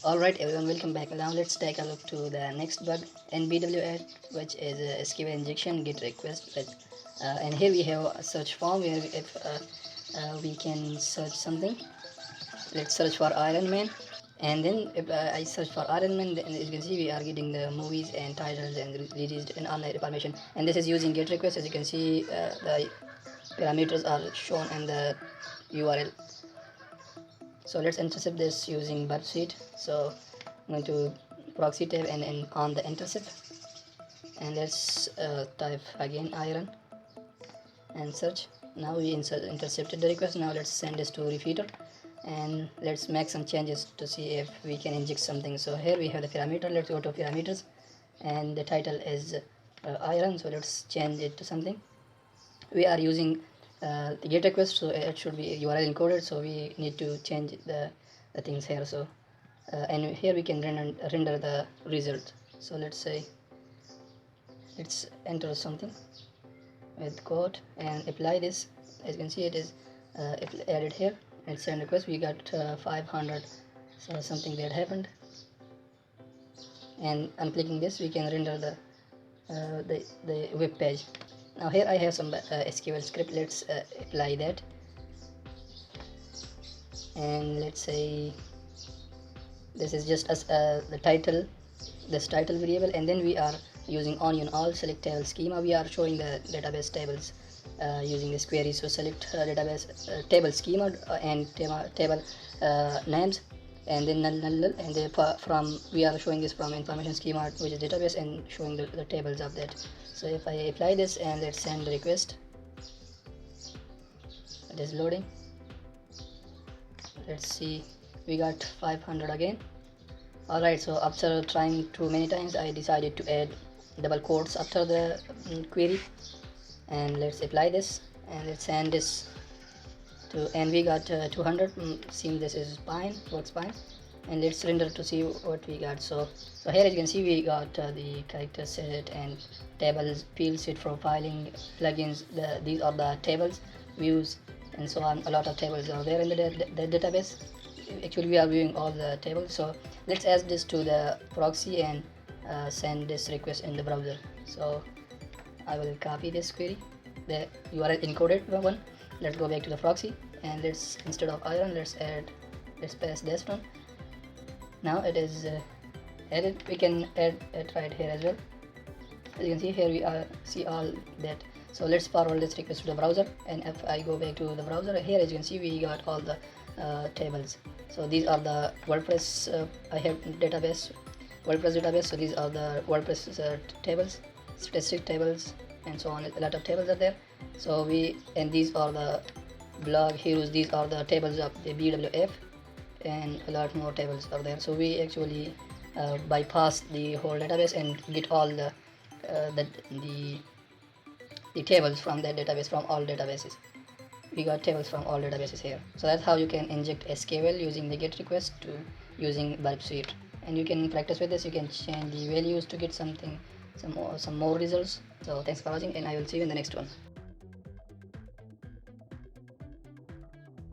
Alright everyone, welcome back. Now let's take a look to the next bug in bWAPP, which is a SQL injection get request. And here we have a search form where if we can search something. Let's search for Iron Man, and then if I search for Iron Man, then as you can see we are getting the movies and titles and released and online information. And this is using get request. As you can see, the parameters are shown in the URL. So let's intercept this using bWAPP. So I'm going to proxy tab and on the intercept, and let's type again iron and search. Now we intercepted the request. Now let's send this to repeater, and let's make some changes to see if we can inject something. So here we have the parameter. Let's go to parameters, and the title is iron, so let's change it to something. We are using the get request, so it should be URL encoded, so we need to change the things here. So and here we can render the result. So let's enter something with code and apply this. As you can see, it is added here and send request. We got 500, so something that happened, and on clicking this we can render the web page. Now here I have some SQL script. Let's apply that, and let's say this is just as the title, this title variable, and then we are using onion all select table schema. We are showing the database tables using this query. So select database table schema and table names, and then null, and then from we are showing this from information schema, which is database, and showing the tables of that. So if I apply this and let's send the request, it is loading. Let's see, we got 500 again. Alright, so after trying too many times, I decided to add double quotes after the query, and let's apply this and let's send this to, and we got 200. Seems this is fine, works fine, and let's render to see what we got. So here as you can see we got the character set and tables, field set, profiling, plugins. These are the tables, views, and so on. A lot of tables are there in the database. Actually we are viewing all the tables. So let's add this to the proxy and send this request in the browser. So I will copy this query, the URL encoded one. Let's go back to the proxy, and let's, instead of iron, let's pass this one. Now it is added. We can add it right here as well. As you can see here, we see all that. So let's forward this request to the browser, and if I go back to the browser, here as you can see we got all the tables. So these are the WordPress. I have WordPress database. So these are the WordPress tables, statistic tables, and so on. A lot of tables are there. So and these are the blog heroes. These are the tables of the bWAPP, and a lot more tables are there. So we actually bypass the whole database and get all the tables from that database, from all databases. We got tables from all databases here. So that's how you can inject SQL using the get request to using bWAPP. And you can practice with this. You can change the values to get some more results. So thanks for watching, and I will see you in the next one.